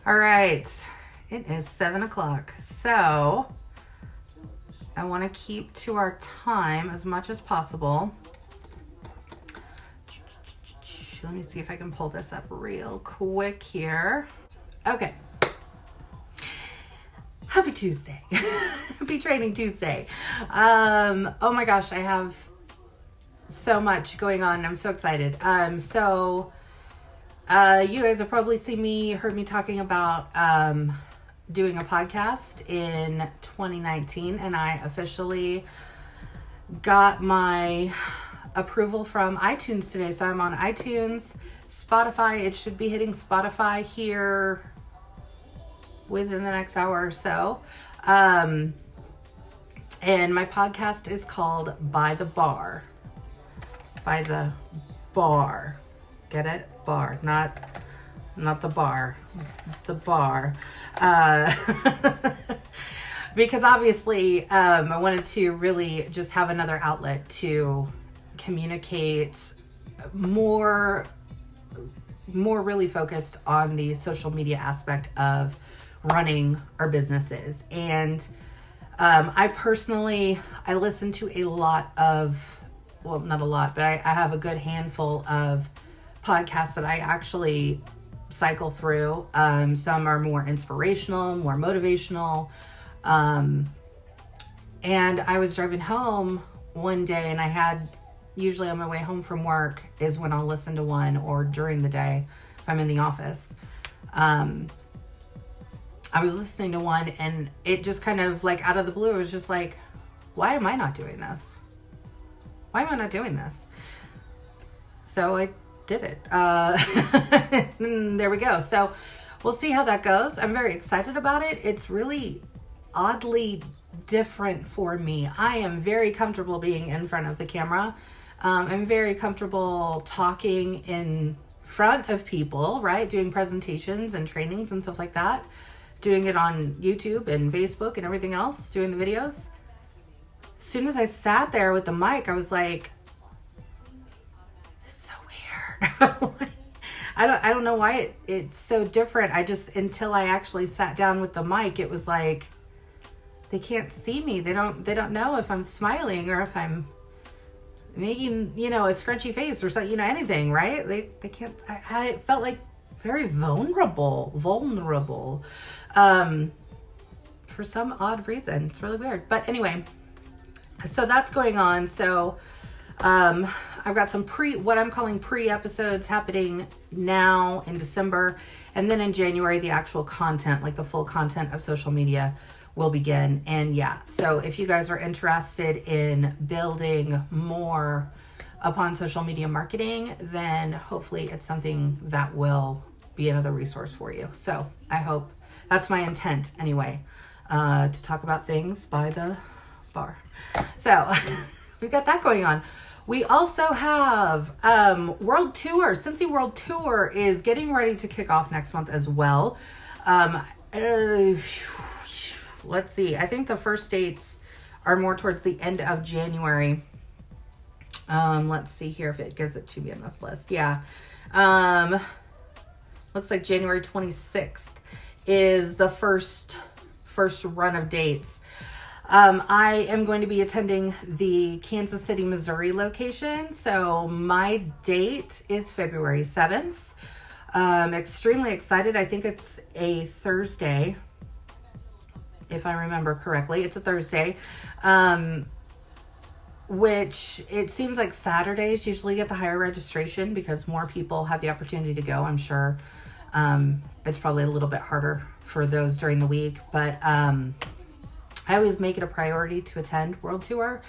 All right, it is 7 o'clock. So I want to keep to our time as much as possible. Let me see if I can pull this up real quick here. Okay. Happy Tuesday. Happy Training Tuesday. Oh my gosh, I have so much going on. I'm so excited. You guys have probably heard me talking about doing a podcast in 2019, and I officially got my approval from iTunes today. So I'm on iTunes, Spotify. It should be hitting Spotify here within the next hour or so. And my podcast is called By the Bar. By the Bar. Get it? Bar, not the bar, the bar. Because obviously I wanted to really just have another outlet to communicate more really focused on the social media aspect of running our businesses. And I listen to a lot of, well, not a lot, but I have a good handful of podcasts that I actually cycle through. Some are more inspirational, more motivational. And I was driving home one day, and usually on my way home from work is when I'll listen to one, or during the day if I'm in the office. I was listening to one, and it just kind of like out of the blue, it was just like, why am I not doing this? Why am I not doing this? So I did it. There we go. So we'll see how that goes. I'm very excited about it. It's really oddly different for me. I am very comfortable being in front of the camera. I'm very comfortable talking in front of people, right? Doing presentations and trainings and stuff like that. Doing it on YouTube and Facebook and everything else, doing the videos. As soon as I sat there with the mic, I was like, I don't know why it's so different. Until I actually sat down with the mic, it was like, they can't see me. They don't know if I'm smiling or if I'm making, a scrunchy face or something, anything, right? They can't, I felt like very vulnerable, for some odd reason. It's really weird. But anyway, so that's going on. So, I've got some what I'm calling pre-episodes happening now in December. And then in January, the actual content, like the full content of social media, will begin. And yeah, so if you guys are interested in building more upon social media marketing, then hopefully it's something that will be another resource for you. So I hope that's my intent anyway, to talk about things by the bar. So we've got that going on. We also have World Tour. Scentsy World Tour is getting ready to kick off next month as well. Let's see. I think the first dates are more towards the end of January. Let's see here if it gives it to me on this list. Yeah. Looks like January 26th is the first run of dates. I am going to be attending the Kansas City, Missouri location. So my date is February 7th. Extremely excited. I think it's a Thursday, if I remember correctly. It's a Thursday, which it seems like Saturdays usually get the higher registration because more people have the opportunity to go. I'm sure it's probably a little bit harder for those during the week, but I always make it a priority to attend World Tour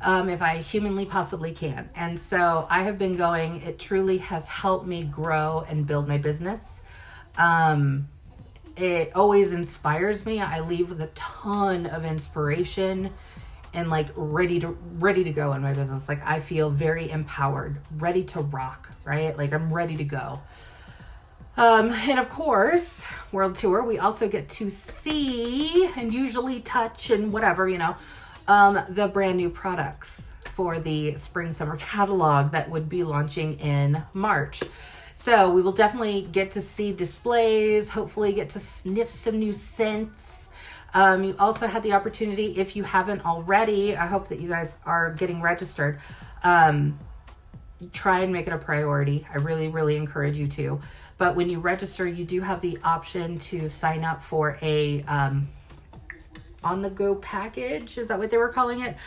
if I humanly possibly can. And so I have been going. It truly has helped me grow and build my business. It always inspires me. I leave with a ton of inspiration and like ready to go in my business. Like I feel very empowered, ready to rock, right? Like I'm ready to go. And of course, World Tour, we also get to see and usually touch and whatever, the brand new products for the spring summer catalog that would be launching in March. So So we will definitely get to see displays, hopefully get to sniff some new scents. You also had the opportunity, if you haven't already, I hope that you guys are getting registered. Try and make it a priority. I really, really encourage you to. But when you register, you do have the option to sign up for a on-the-go package. Is that what they were calling it?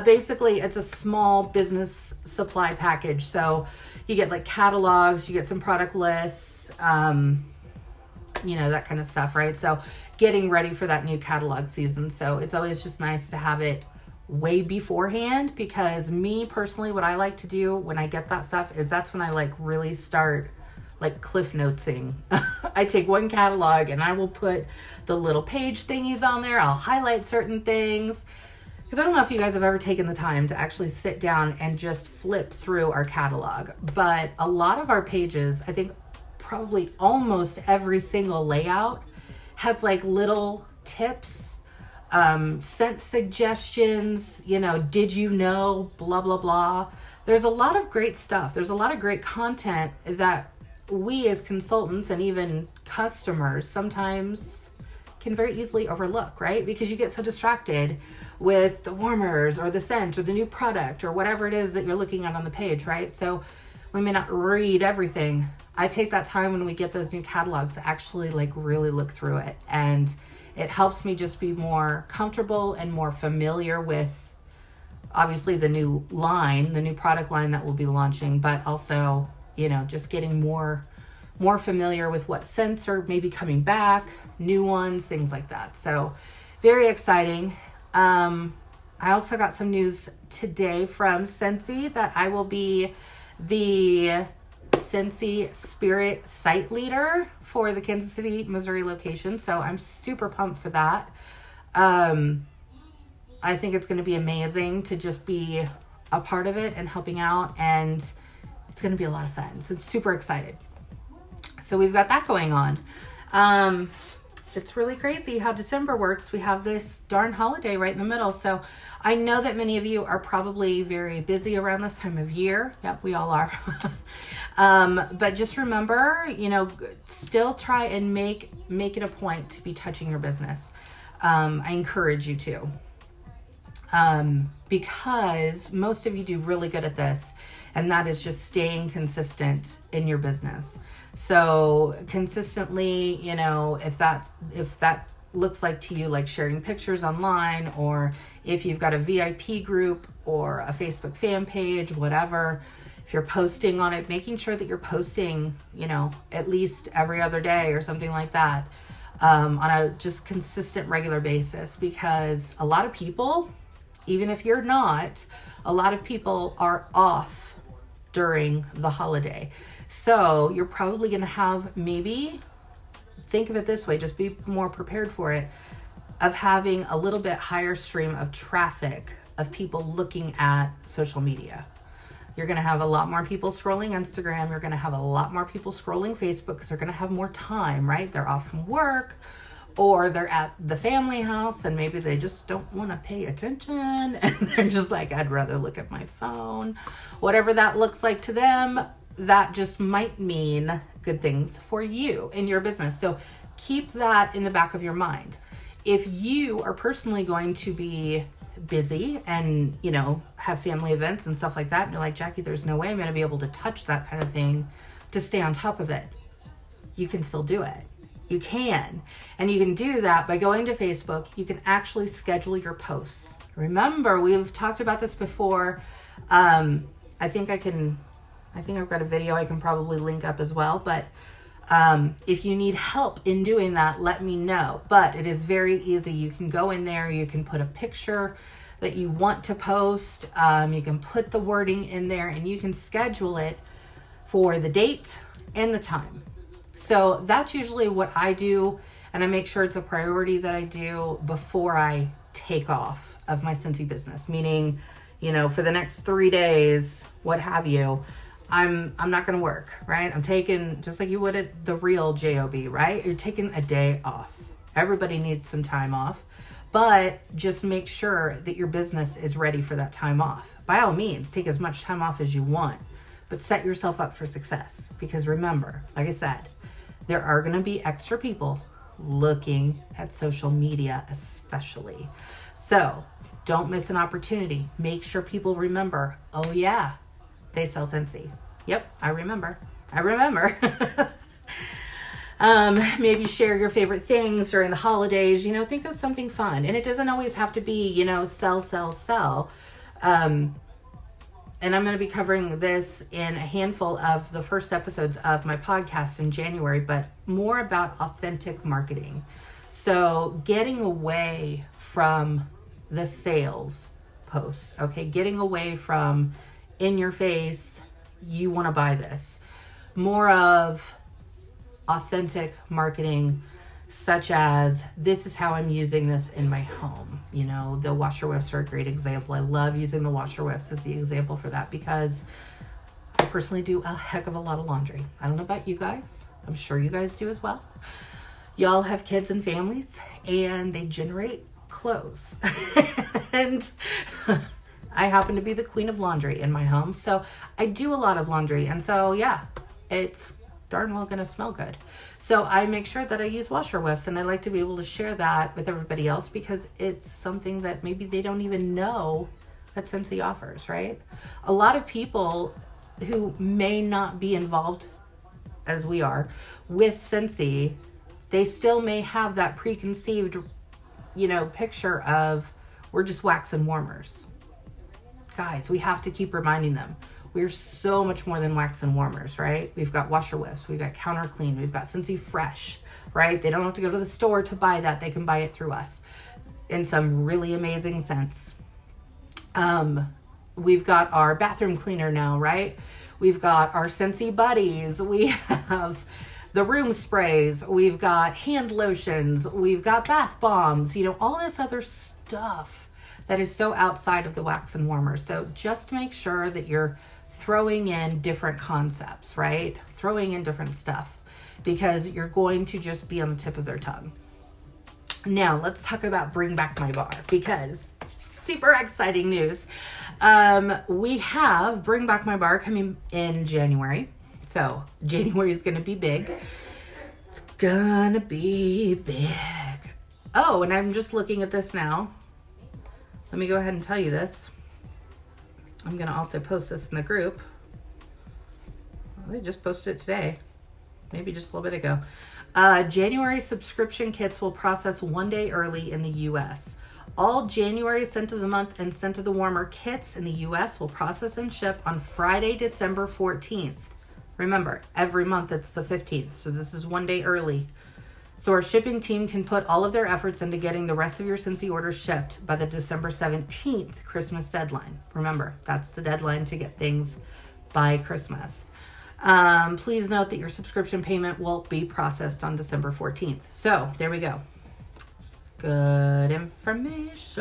Basically, it's a small business supply package. So you get like catalogs, you get some product lists, you know, that kind of stuff, right? So getting ready for that new catalog season. So it's always just nice to have it way beforehand, because me personally, what I like to do when I get that stuff is that's when I like really start like cliff notesing. I take one catalog and I will put the little page thingies on there. I'll highlight certain things, because I don't know if you guys have ever taken the time to actually sit down and just flip through our catalog. But a lot of our pages, I think probably almost every single layout has like little tips, scent suggestions, you know, did you know, blah, blah, blah. There's a lot of great stuff. There's a lot of great content that we as consultants and even customers sometimes can very easily overlook, right? Because you get so distracted with the warmers or the scent or the new product or whatever it is that you're looking at on the page, right? So we may not read everything. I take that time when we get those new catalogs to actually like really look through it. And it helps me just be more comfortable and more familiar with obviously the new line, the new product line that we'll be launching, but also, you know, just getting more familiar with what scents are maybe coming back, new ones, things like that. So very exciting. I also got some news today from Scentsy that I will be the Scentsy Spirit site leader for the Kansas City, Missouri location. So I'm super pumped for that. I think it's going to be amazing to just be a part of it and helping out, and it's going to be a lot of fun. So I'm super excited. So we've got that going on. It's really crazy how December works. We have this darn holiday right in the middle. So I know that many of you are probably very busy around this time of year. Yep, we all are. But just remember, you know, still try and make it a point to be touching your business. I encourage you to. Because most of you do really good at this, and that is just staying consistent in your business. So consistently, you know, if that looks like to you, like sharing pictures online, or if you've got a VIP group or a Facebook fan page, whatever, if you're posting on it, making sure that you're posting, you know, at least every other day or something like that, on a just consistent, regular basis, because a lot of people, even if you're not, a lot of people are off during the holiday. So you're probably going to have, maybe, think of it this way, just be more prepared for it, of having a little bit higher stream of traffic of people looking at social media. You're going to have a lot more people scrolling Instagram. You're going to have a lot more people scrolling Facebook, because they're going to have more time, right? They're off from work, or they're at the family house and maybe they just don't want to pay attention, and they're just like, I'd rather look at my phone. Whatever that looks like to them, that just might mean good things for you in your business. So keep that in the back of your mind. If you are personally going to be busy and, you know, have family events and stuff like that, and you're like, Jacqui, there's no way I'm going to be able to touch that kind of thing to stay on top of it, you can still do it. You can. And you can do that by going to Facebook. You can actually schedule your posts. Remember, we've talked about this before. I think I've got a video I can probably link up as well. But if you need help in doing that, let me know. But it is very easy. You can go in there. You can put a picture that you want to post. You can put the wording in there, and you can schedule it for the date and the time. So that's usually what I do, and I make sure it's a priority that I do before I take off of my Scentsy business. Meaning, you know, for the next 3 days, what have you, I'm not going to work, right? I'm taking, just like you would at the real job, right? You're taking a day off. Everybody needs some time off, but just make sure that your business is ready for that time off. By all means, take as much time off as you want. but set yourself up for success. Because remember, like I said, there are going to be extra people looking at social media, especially. So don't miss an opportunity. Make sure people remember, oh yeah, they sell Scentsy. Yep, I remember. Maybe share your favorite things during the holidays. You know, think of something fun. And it doesn't always have to be, you know, sell. And I'm going to be covering this in a handful of the first episodes of my podcast in January, but more about authentic marketing. So getting away from the sales posts, okay? Getting away from in your face, you want to buy this. More of authentic marketing, such as, this is how I'm using this in my home. You know, the washer whiffs are a great example. I love using the washer whiffs as the example for that because I personally do a heck of a lot of laundry. I don't know about you guys. I'm sure you guys do as well. Y'all have kids and families and they generate clothes. And I happen to be the queen of laundry in my home. So I do a lot of laundry. And so, yeah, it's darn well gonna smell good. So I make sure that I use washer whiffs, and I like to be able to share that with everybody else because it's something that maybe they don't even know that Scentsy offers, right? A lot of people who may not be involved as we are with Scentsy, they still may have that preconceived, you know, picture of we're just wax and warmers. Guys, we have to keep reminding them. We're so much more than wax and warmers, right? We've got washer whiffs, we've got counter clean, we've got Scentsy Fresh, right? They don't have to go to the store to buy that. They can buy it through us in some really amazing scents. We've got our bathroom cleaner now, right? We've got our Scentsy Buddies. We have the room sprays. We've got hand lotions. We've got bath bombs, you know, all this other stuff that is so outside of the wax and warmers. So just make sure that you're throwing in different concepts, right? Throwing in different stuff because you're going to just be on the tip of their tongue. Now let's talk about Bring Back My Bar because super exciting news. We have Bring Back My Bar coming in January. So January is going to be big. It's going to be big. Oh, and I'm just looking at this now. Let me go ahead and tell you this. I'm going to also post this in the group. Well, they just posted it today, maybe just a little bit ago. January subscription kits will process 1 day early in the US. All January Scent of the Month and Scent of the Warmer kits in the US will process and ship on Friday, December 14th. Remember, every month it's the 15th, so this is 1 day early. So our shipping team can put all of their efforts into getting the rest of your Scentsy orders shipped by the December 17th Christmas deadline. Remember, that's the deadline to get things by Christmas. Please note that your subscription payment will be processed on December 14th. So there we go. Good information.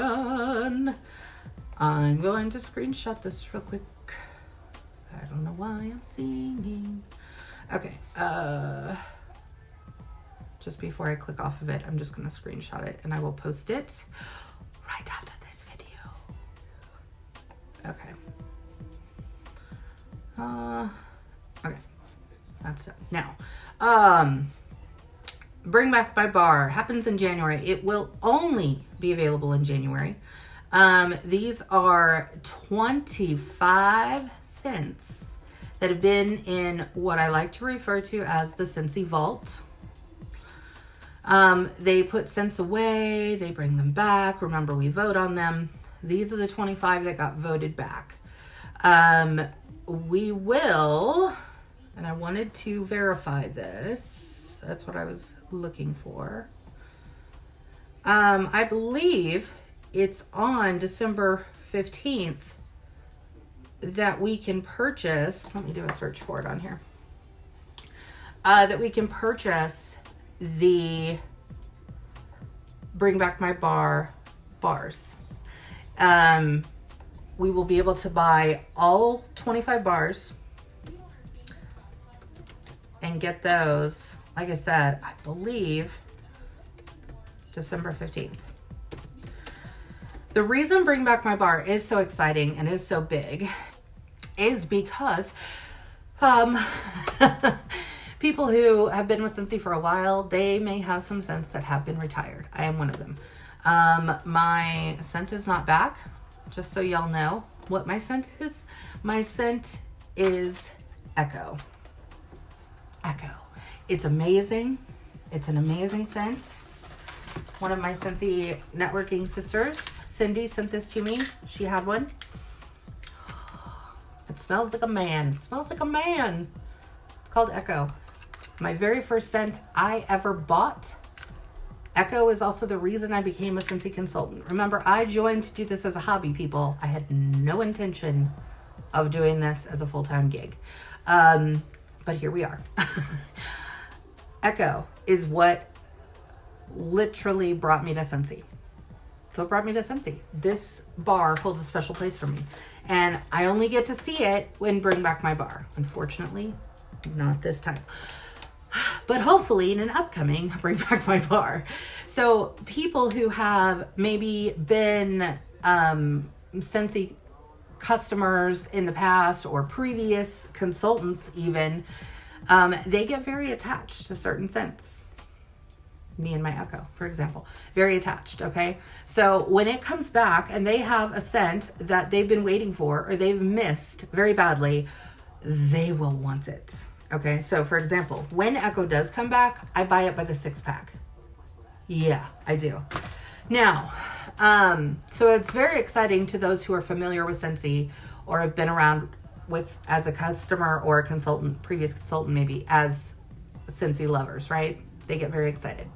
I'm going to screenshot this real quick. I don't know why I'm singing. Okay. Just before I click off of it, I'm just going to screenshot it and I will post it right after this video. Okay. Okay. That's it. Now, Bring Back My Bar happens in January. It will only be available in January. These are 25 scents that have been in what I like to refer to as the Scentsy Vault. They put scents away, they bring them back. Remember, we vote on them. These are the 25 that got voted back. We will, and I wanted to verify this. That's what I was looking for. I believe it's on December 15th that we can purchase, let me do a search for it on here, that we can purchase the Bring Back My Bar bars. We will be able to buy all 25 bars and get those, like I said, I believe December 15th. The reason Bring Back My Bar is so exciting and is so big is because Um, people who have been with Scentsy for a while, they may have some scents that have been retired. I am one of them. My scent is not back, just so y'all know what my scent is. My scent is Echo. Echo. It's amazing. It's an amazing scent. One of my Scentsy networking sisters, Cindy, sent this to me. She had one. It smells like a man. It smells like a man. It's called Echo. My very first scent I ever bought. Echo is also the reason I became a Scentsy consultant. Remember, I joined to do this as a hobby, people. I had no intention of doing this as a full-time gig. But here we are. Echo is what literally brought me to Scentsy. So it brought me to Scentsy. This bar holds a special place for me. And I only get to see it when Bring Back My Bar. Unfortunately, not this time. But hopefully in an upcoming Bring Back My Bar. So people who have maybe been Scentsy customers in the past or previous consultants even, they get very attached to certain scents. Me and my Echo, for example, very attached, okay? So when it comes back and they have a scent that they've been waiting for or they've missed very badly, they will want it, okay? So for example, when Echo does come back, I buy it by the 6-pack. Yeah, I do. Now, so it's very exciting to those who are familiar with Scentsy or have been around with as a customer or a consultant, previous consultant maybe, as Scentsy lovers, right? They get very excited.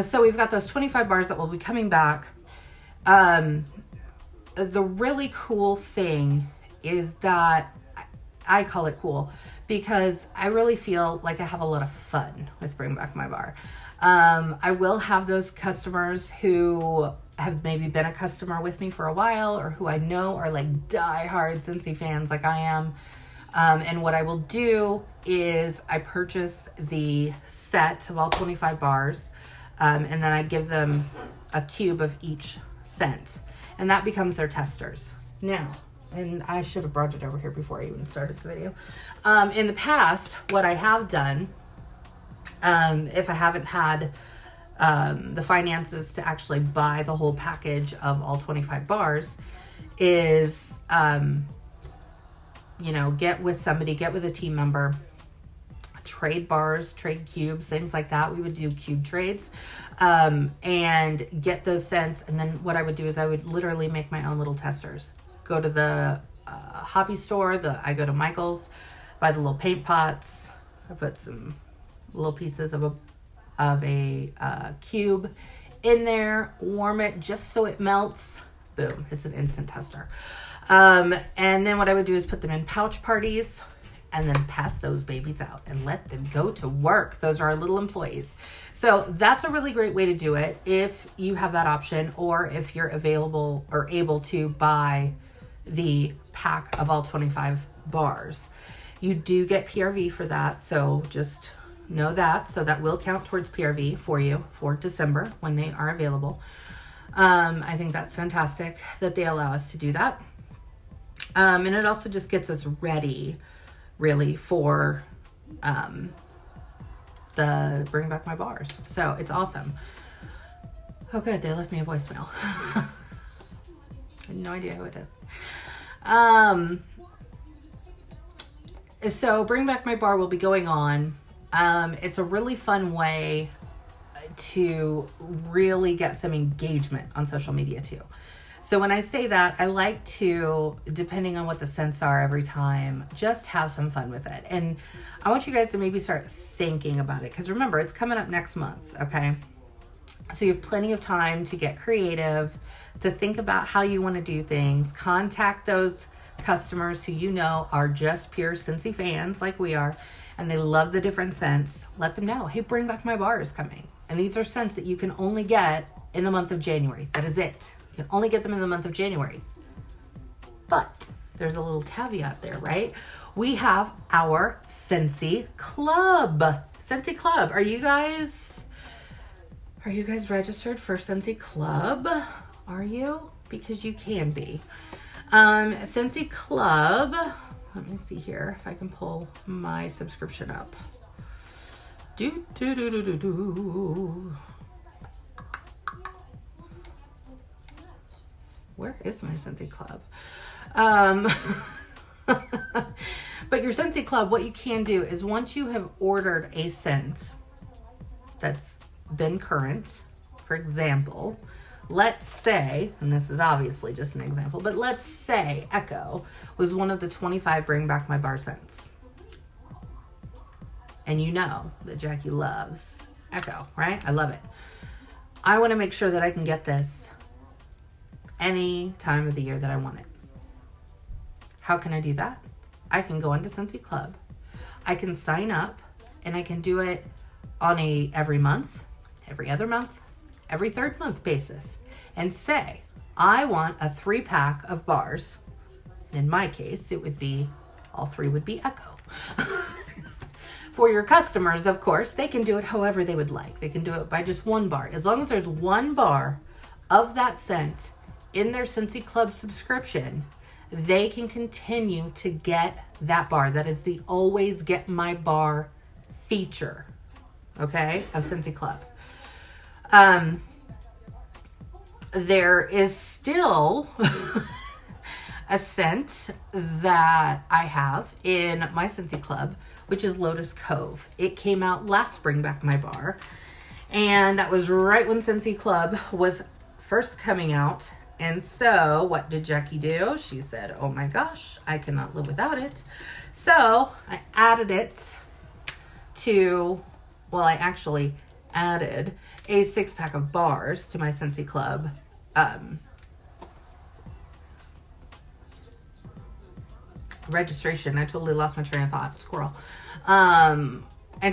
So we've got those 25 bars that will be coming back. The really cool thing is that I call it cool because I really feel like I have a lot of fun with Bring Back My Bar. I will have those customers who have maybe been a customer with me for a while or who I know are like die-hard Scentsy fans like I am. And what I will do is I purchase the set of all 25 bars, and then I give them a cube of each scent, and that becomes their testers. Now, and I should have brought it over here before I even started the video. In the past, what I have done, if I haven't had the finances to actually buy the whole package of all 25 bars, is you know, get with somebody, get with a team member, trade bars, trade cubes, things like that. We would do cube trades, and get those scents. And then what I would do is I would literally make my own little testers. Go to the hobby store, I go to Michael's, buy the little paint pots. I put some little pieces of a cube in there, warm it just so it melts. Boom, it's an instant tester. And then what I would do is put them in pouch parties and then pass those babies out and let them go to work. Those are our little employees. So that's a really great way to do it if you have that option, or if you're available or able to buy the pack of all 25 bars. You do get PRV for that, so just know that. So that will count towards PRV for you for December when they are available. I think that's fantastic that they allow us to do that. And it also just gets us ready, really, for the Bring Back My Bars. So it's awesome. Oh, good. They left me a voicemail. I had no idea who it is. So Bring Back My Bar will be going on. It's a really fun way to really get some engagement on social media too. So when I say that, I like to, depending on what the scents are every time, just have some fun with it. And I want you guys to maybe start thinking about it, because remember, it's coming up next month, okay? So you have plenty of time to get creative, to think about how you want to do things. Contact those customers who you know are just pure Scentsy fans like we are, and they love the different scents. Let them know, hey, Bring Back My Bar is coming. And these are scents that you can only get in the month of January. That is it. You can only get them in the month of January. But there's a little caveat there, right? We have our Scentsy Club. Scentsy Club. Are you guys registered for Scentsy Club? Are you? Because you can be. Scentsy Club. let me see here if I can pull my subscription up. Where is my Scentsy Club? But your Scentsy Club, what you can do is once you have ordered a scent that's been current, for example, let's say, and this is obviously just an example, but let's say Echo was one of the 25 Bring Back My Bar scents. And you know that Jacqui loves Echo, right? I love it. I want to make sure that I can get this any time of the year that I want it. How can I do that? I can go into Scentsy Club. I can sign up and I can do it on a every month, every other month, every third month basis and say, I want a 3-pack of bars. In my case, it would be, all 3 would be Echo. For your customers, of course, they can do it however they would like. They can do it by just 1 bar. As long as there's 1 bar of that scent in their Scentsy Club subscription, they can continue to get that bar. That is the always get my bar feature, okay, of Scentsy Club. There is still a scent that I have in my Scentsy Club, which is Lotus Cove. It came out last Bring Back My Bar, and that was right when Scentsy Club was first coming out. And so what did Jacqui do? She said, oh my gosh, I cannot live without it. So I added it to, well, I actually added a 6-pack of bars to my Scentsy Club registration. I totally lost my train of thought, squirrel. And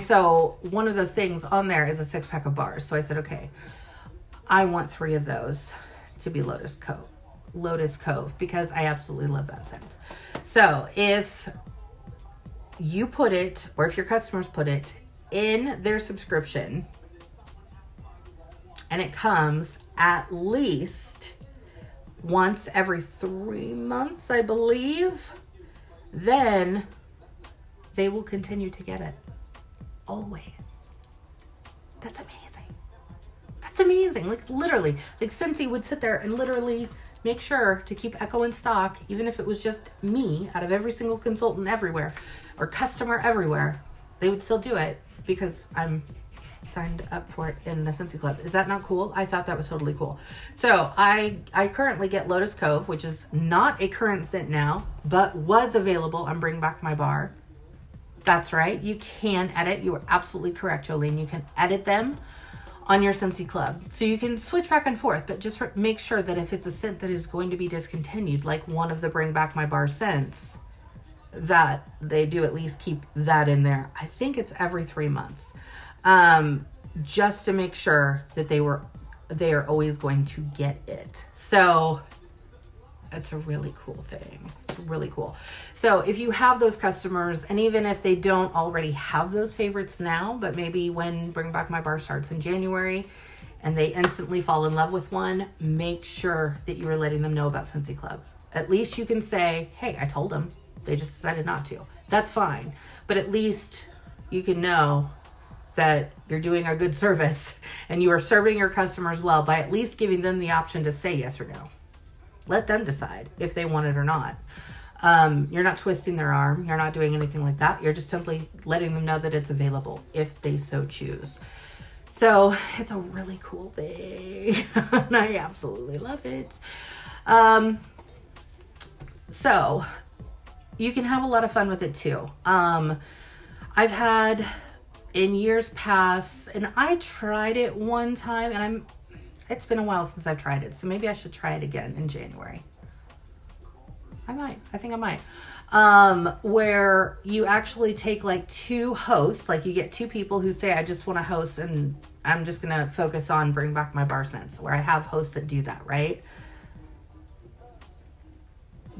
so one of those things on there is a 6-pack of bars. So I said, okay, I want 3 of those to be Lotus Cove, because I absolutely love that scent. So if you put it, or if your customers put it in their subscription, and it comes at least once every 3 months, I believe, then they will continue to get it. Always. That's amazing. That's amazing. Like literally, like Scentsy would sit there and literally make sure to keep Echo in stock, even if it was just me out of every single consultant everywhere or customer everywhere. They would still do it because I'm signed up for it in the Scentsy Club. Is that not cool? I thought that was totally cool. So I currently get Lotus Cove, which is not a current scent now, but was available on Bring Back My Bar. That's right. You can edit. You are absolutely correct, Jolene. You can edit them on your Scentsy Club. So you can switch back and forth, but just make sure that if it's a scent that is going to be discontinued, like one of the Bring Back My Bar scents, that they do at least keep that in there. I think it's every 3 months. Just to make sure that they are always going to get it. So it's a really cool thing. It's really cool. So if you have those customers, and even if they don't already have those favorites now, but maybe when Bring Back My Bar starts in January and they instantly fall in love with one, make sure that you are letting them know about Scentsy Club. At least you can say, hey, I told them. They just decided not to. That's fine. But at least you can know that you're doing a good service and you are serving your customers well by at least giving them the option to say yes or no. Let them decide if they want it or not. You're not twisting their arm. You're not doing anything like that. You're just simply letting them know that it's available if they so choose. So it's a really cool thing. And I absolutely love it. So you can have a lot of fun with it too. I've had in years past, and I tried it one time, and it's been a while since I've tried it, so maybe I should try it again in January. I think I might. Where you actually take like 2 hosts, like you get 2 people who say, I just want to host and I'm just going to focus on Bring Back My Bar scents, where I have hosts that do that, right?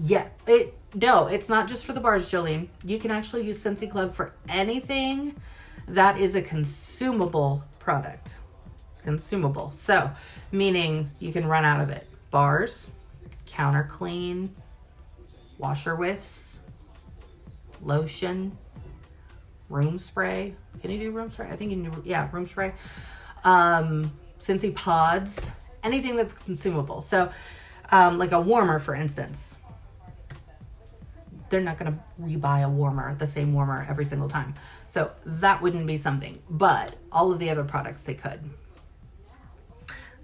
Yeah, no, it's not just for the bars, Jolene. You can actually use Scentsy Club for anything that is a consumable product. Consumable. So, meaning you can run out of it. Bars, counter clean, washer whiffs, lotion, room spray. Can you do room spray? I think you can do, yeah, room spray. Scentsy pods, anything that's consumable. So like a warmer, for instance. They're not going to rebuy a warmer, the same warmer every single time. So that wouldn't be something, but all of the other products they could.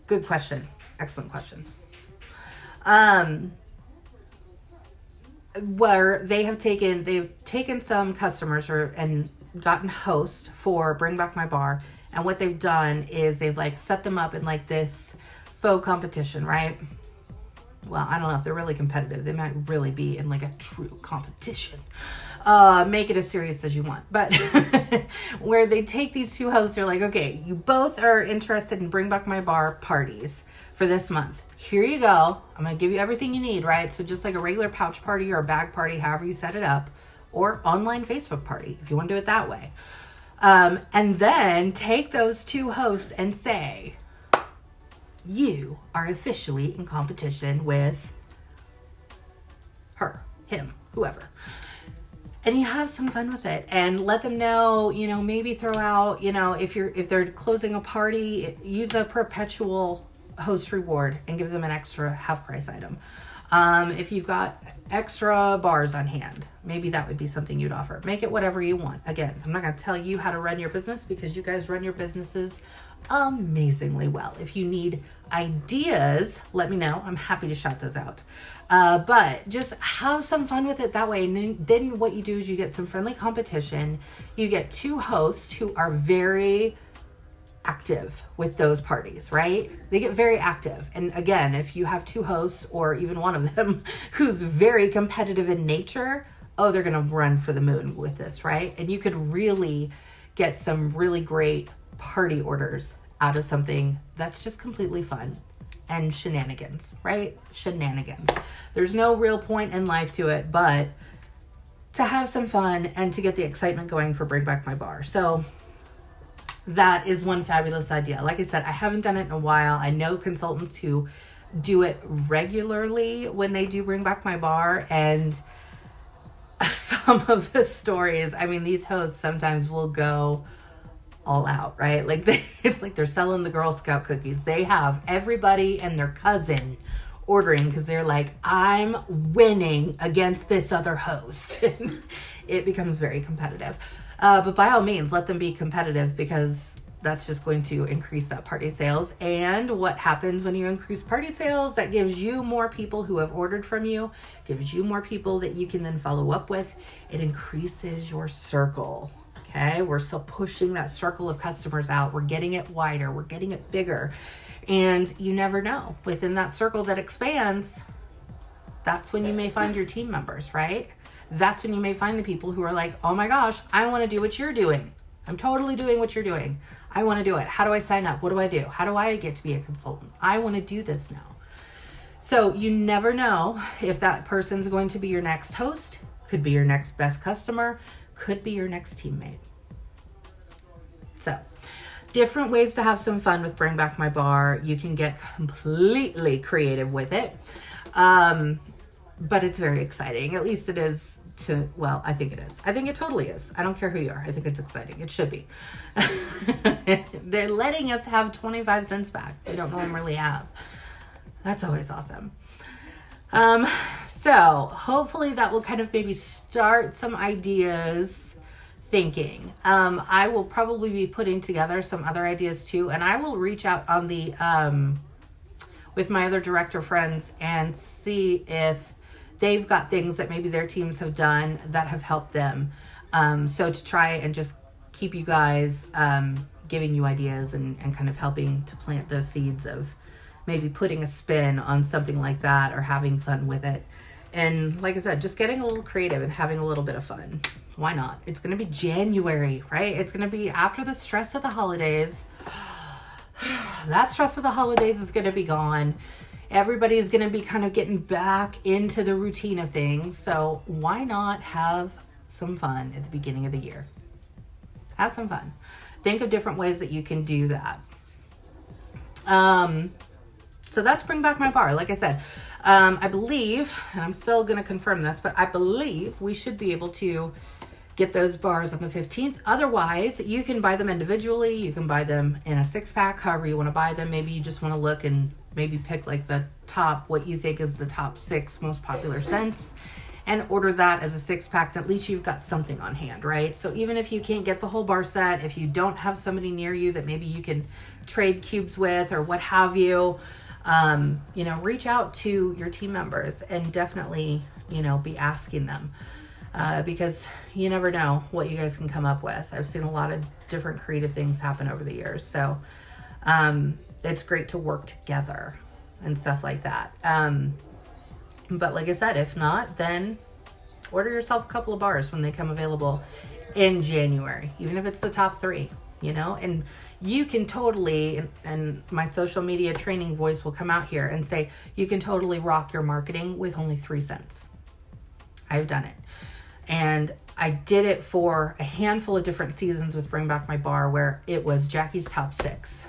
Good question. Excellent question. Where they've taken some customers and gotten hosts for Bring Back My Bar. And what they've done is they've like set them up in like this faux competition, right? Well, I don't know if they're really competitive. They might really be in like a true competition. Make it as serious as you want. But where they take these two hosts, they're like, okay, you both are interested in Bring Back My Bar parties for this month. Here you go. I'm going to give you everything you need, right? So just like a regular pouch party or a bag party, however you set it up, or online Facebook party, if you want to do it that way. And then take those two hosts and say, you are officially in competition with her, him, whoever. And you have some fun with it and let them know, you know, maybe throw out, you know, if they're closing a party, use a perpetual host reward and give them an extra half price item. If you've got extra bars on hand, maybe that would be something you'd offer. Make it whatever you want. Again, I'm not going to tell you how to run your business because you guys run your businesses amazingly well. If you need ideas, let me know. I'm happy to shout those out. But just have some fun with it that way. And then what you do is you get some friendly competition. You get two hosts who are very active with those parties, right? They get very active. And again, if you have two hosts or even one of them who's very competitive in nature, oh, they're going to run for the moon with this, right? And you could really get some really great party orders out of something that's just completely fun and shenanigans, right? Shenanigans. There's no real point in life to it, but to have some fun and to get the excitement going for Bring Back My Bar. So that is one fabulous idea. Like I said, I haven't done it in a while. I know consultants who do it regularly when they do Bring Back My Bar, and some of the stories, I mean, these hosts sometimes will go all out, right? Like it's like they're selling the Girl Scout cookies. They have everybody and their cousin ordering because they're like, I'm winning against this other host. It becomes very competitive. But by all means, let them be competitive because that's just going to increase that party sales. And what happens when you increase party sales, that gives you more people who have ordered from you, gives you more people that you can then follow up with. It increases your circle. Okay, we're still pushing that circle of customers out. We're getting it wider. We're getting it bigger. And you never know. Within that circle that expands, that's when you may find your team members, right? That's when you may find the people who are like, oh my gosh, I want to do what you're doing. I'm totally doing what you're doing. I want to do it. How do I sign up? What do I do? How do I get to be a consultant? I want to do this now. So you never know if that person's going to be your next host, could be your next best customer, could be your next teammate. So different ways to have some fun with Bring Back My Bar. You can get completely creative with it. But it's very exciting. At least it is to, well, I think it is. I think it totally is. I don't care who you are. I think it's exciting. It should be. They're letting us have 25 cents back. We don't normally have. That's always awesome. So hopefully that will kind of maybe start some ideas thinking. I will probably be putting together some other ideas too. And I will reach out on the, with my other director friends and see if they've got things that maybe their teams have done that have helped them. So to try and just keep you guys giving you ideas and kind of helping to plant those seeds of maybe putting a spin on something like that or having fun with it. And like I said, just getting a little creative and having a little bit of fun. Why not? It's going to be January, right? It's going to be after the stress of the holidays. That stress of the holidays is going to be gone. Everybody's going to be kind of getting back into the routine of things. So why not have some fun at the beginning of the year? Have some fun. Think of different ways that you can do that. So that's Bring Back My Bar. Like I said, I believe, and I'm still going to confirm this, but I believe we should be able to get those bars on the 15th. Otherwise, you can buy them individually. You can buy them in a 6-pack, however you want to buy them. Maybe you just want to look and maybe pick like the top, what you think is the top 6 most popular scents, and order that as a 6-pack. And at least you've got something on hand, right? So even if you can't get the whole bar set, if you don't have somebody near you that maybe you can trade cubes with or what have you, you know, reach out to your team members and definitely, you know, be asking them, because you never know what you guys can come up with. I've seen a lot of different creative things happen over the years. So, it's great to work together and stuff like that. But like I said, if not, then order yourself a couple of bars when they come available in January, even if it's the top 3, you know, and you can totally, and my social media training voice will come out here and say, you can totally rock your marketing with only 3 cents. I've done it. And I did it for a handful of different seasons with Bring Back My Bar, where it was Jacqui's top 6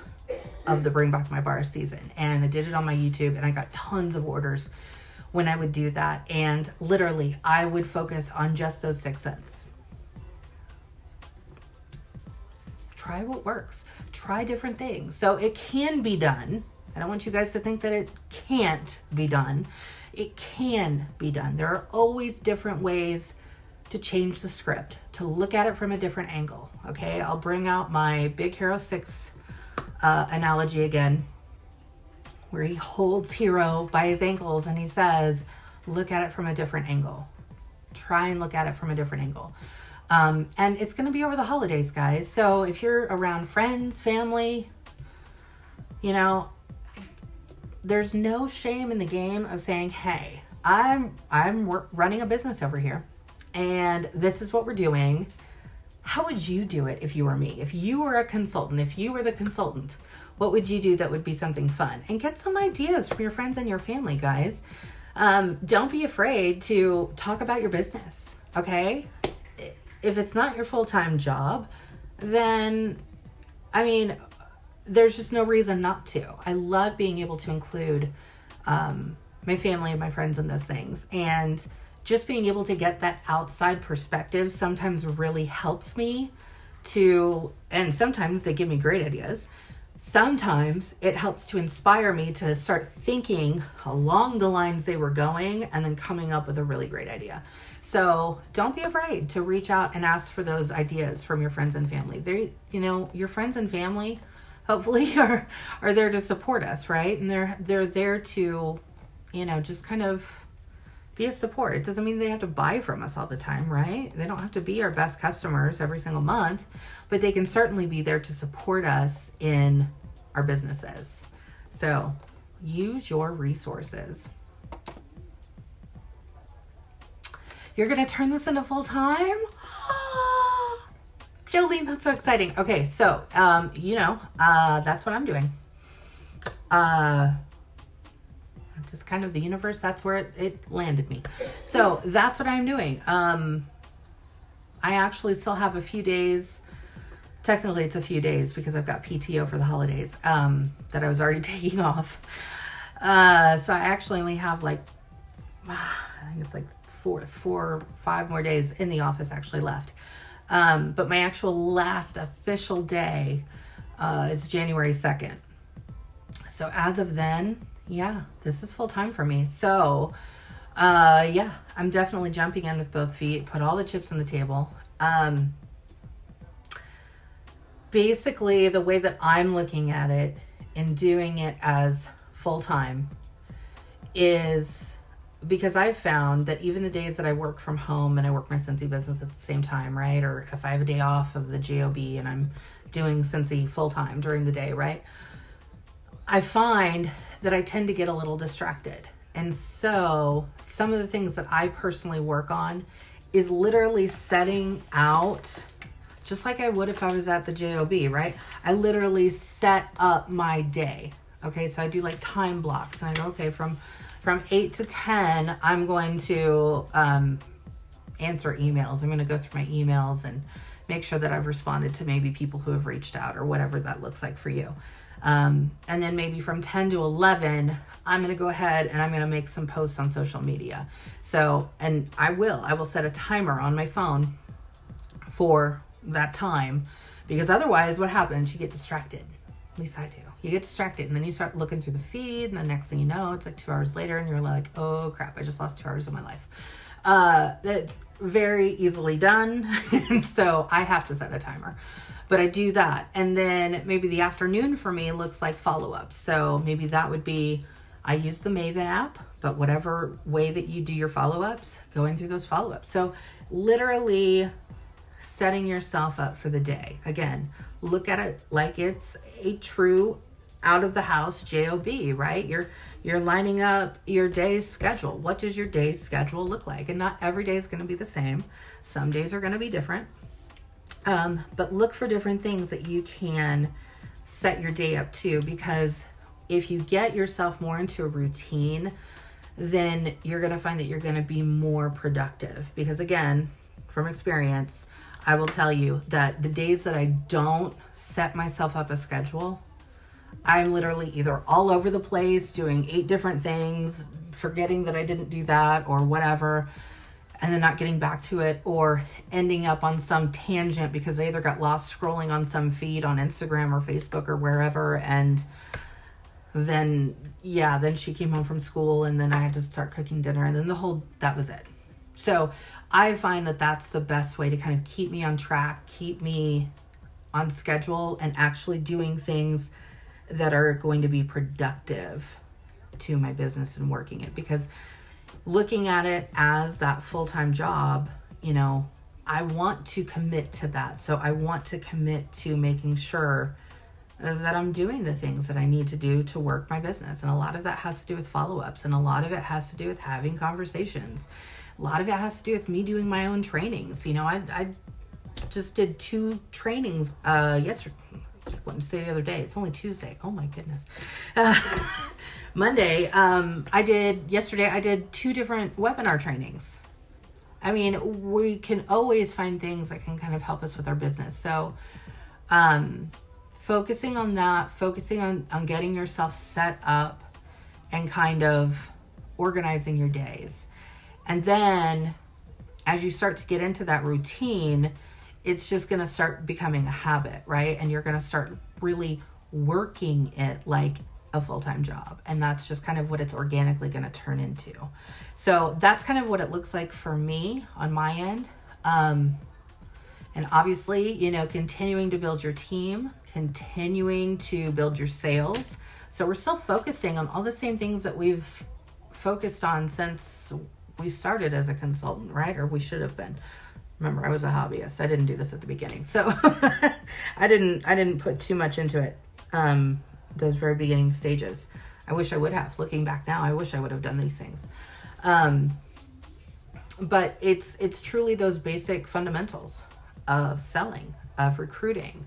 of the Bring Back My Bar season. And I did it on my YouTube, and I got tons of orders when I would do that. And literally, I would focus on just those 6 cents. Try what works. Try different things. So it can be done. I don't want you guys to think that it can't be done. It can be done. There are always different ways to change the script, to look at it from a different angle. Okay, I'll bring out my Big Hero 6 analogy again, where he holds Hero by his ankles and he says, look at it from a different angle. Try and look at it from a different angle. And it's going to be over the holidays, guys. So if you're around friends, family, you know, there's no shame in the game of saying, hey, I'm running a business over here, and this is what we're doing. How would you do it if you were me? If you were a consultant, if you were the consultant, what would you do that would be something fun? And get some ideas from your friends and your family, guys. Don't be afraid to talk about your business, okay? If it's not your full-time job, then, I mean, there's just no reason not to. I love being able to include my family and my friends in those things. And just being able to get that outside perspective sometimes really helps me to, and sometimes they give me great ideas. Sometimes it helps to inspire me to start thinking along the lines they were going and then coming up with a really great idea. So don't be afraid to reach out and ask for those ideas from your friends and family. They, you know, your friends and family hopefully are there to support us, right? And they're there to, you know, just kind of be a support. It doesn't mean they have to buy from us all the time, right? They don't have to be our best customers every single month, but they can certainly be there to support us in our businesses. So use your resources. You're going to turn this into full time? Jolene, that's so exciting. Okay, so, you know, that's what I'm doing. Just kind of the universe, that's where it landed me. So that's what I'm doing. I actually still have a few days. Technically, it's a few days because I've got PTO for the holidays that I was already taking off. So I actually only have like, I think it's like 4 or 5 more days in the office actually left. But my actual last official day is January 2nd. So as of then, yeah, this is full time for me. So, yeah, I'm definitely jumping in with both feet, put all the chips on the table. Basically, the way that I'm looking at it and doing it as full time is because I've found that even the days that I work from home and I work my Scentsy business at the same time, right? Or if I have a day off of the JOB and I'm doing Scentsy full time during the day, right? I find that I tend to get a little distracted. And so some of the things that I personally work on is literally setting out, just like I would if I was at the JOB, right? I literally set up my day. Okay, so I do like time blocks and I go, okay, from 8 to 10, I'm going to answer emails. I'm going to go through my emails and make sure that I've responded to maybe people who have reached out or whatever that looks like for you. And then maybe from 10 to 11, I'm going to go ahead and I'm going to make some posts on social media. So, and I will set a timer on my phone for that time, because otherwise what happens? You get distracted. At least I do. You get distracted and then you start looking through the feed, and the next thing you know, it's like 2 hours later and you're like, oh crap, I just lost 2 hours of my life. That's very easily done. And so I have to set a timer. But I do that. And then maybe the afternoon for me looks like follow-ups. So maybe that would be, I use the Maven app, but whatever way that you do your follow-ups, going through those follow-ups. So literally setting yourself up for the day. Again, look at it like it's a true out of the house job, right? You're lining up your day's schedule. What does your day's schedule look like? And not every day is going to be the same. Some days are going to be different. But look for different things that you can set your day up to, because if you get yourself more into a routine, then you're going to find that you're going to be more productive. Because again, from experience, I will tell you that the days that I don't set myself up a schedule, I'm literally either all over the place doing 8 different things, forgetting that I didn't do that or whatever, and then not getting back to it, or ending up on some tangent because I either got lost scrolling on some feed on Instagram or Facebook or wherever. And then, yeah, then she came home from school and then I had to start cooking dinner, and then that was it. So I find that that's the best way to kind of keep me on track, keep me on schedule, and actually doing things that are going to be productive to my business and working it. Because looking at it as that full-time job, you know, I want to commit to that. So I want to commit to making sure that I'm doing the things that I need to do to work my business. And a lot of that has to do with follow-ups, and a lot of it has to do with having conversations. A lot of it has to do with me doing my own trainings. You know, I just did 2 trainings yesterday. I wanted to say the other day. It's only Tuesday. Oh my goodness. Monday, I did 2 different webinar trainings. I mean, we can always find things that can kind of help us with our business. So, focusing on that, focusing on getting yourself set up and kind of organizing your days. And then as you start to get into that routine, it's just going to start becoming a habit, right? And you're going to start really working it like a full-time job. And that's just kind of what it's organically going to turn into. So that's kind of what it looks like for me on my end. And obviously, you know, continuing to build your team, continuing to build your sales. So we're still focusing on all the same things that we've focused on since we started as a consultant, right? Or we should have been. Remember, I was a hobbyist. I didn't do this at the beginning. So I didn't put too much into it. Those very beginning stages. I wish I would have. Looking back now, I wish I would have done these things. But it's truly those basic fundamentals of selling, of recruiting,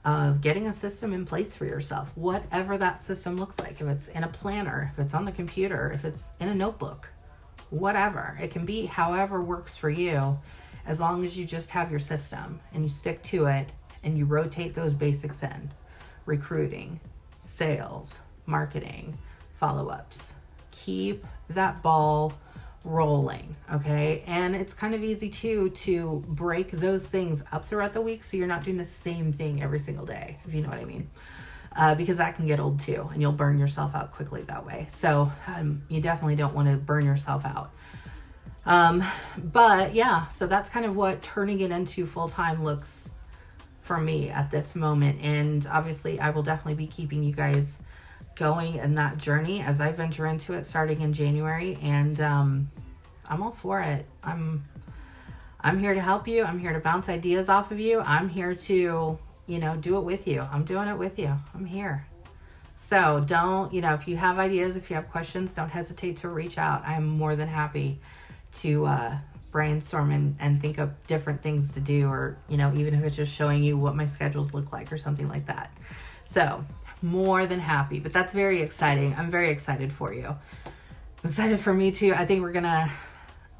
of getting a system in place for yourself, whatever that system looks like. If it's in a planner, if it's on the computer, if it's in a notebook, whatever. It can be however works for you, as long as you just have your system and you stick to it and you rotate those basics in. Recruiting, sales, marketing, follow-ups. Keep that ball rolling, okay? And it's kind of easy too to break those things up throughout the week so you're not doing the same thing every single day, if you know what I mean. Because that can get old too, and you'll burn yourself out quickly that way. So you definitely don't want to burn yourself out. But yeah, so that's kind of what turning it into full-time looks for me at this moment. And obviously I will definitely be keeping you guys going in that journey as I venture into it starting in January. And I'm all for it. I'm here to help you. I'm here to bounce ideas off of you. I'm here to, you know, do it with you. I'm doing it with you. I'm here. So don't, you know, if you have ideas, if you have questions, don't hesitate to reach out. I'm more than happy to brainstorm and think of different things to do, or, you know, even if it's just showing you what my schedules look like or something like that. So more than happy, but that's very exciting. I'm very excited for you. I'm excited for me too. I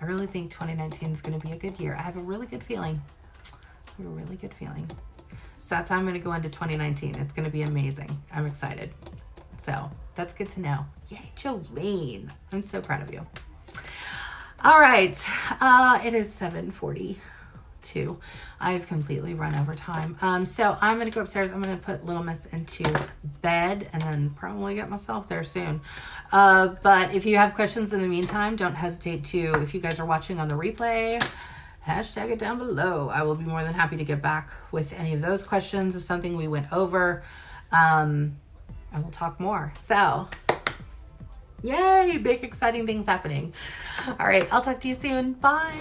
really think 2019 is going to be a good year. I have a really good feeling. So that's how I'm going to go into 2019. It's going to be amazing. I'm excited. So that's good to know. Yay, Jolene. I'm so proud of you. All right. It is 7:42. I've completely run over time. So I'm going to go upstairs. I'm going to put Little Miss into bed and then probably get myself there soon. But if you have questions in the meantime, don't hesitate to, if you guys are watching on the replay, hashtag it down below. I will be more than happy to get back with any of those questions of something we went over. And we'll talk more. So, yay, big exciting things happening. All right, I'll talk to you soon. Bye.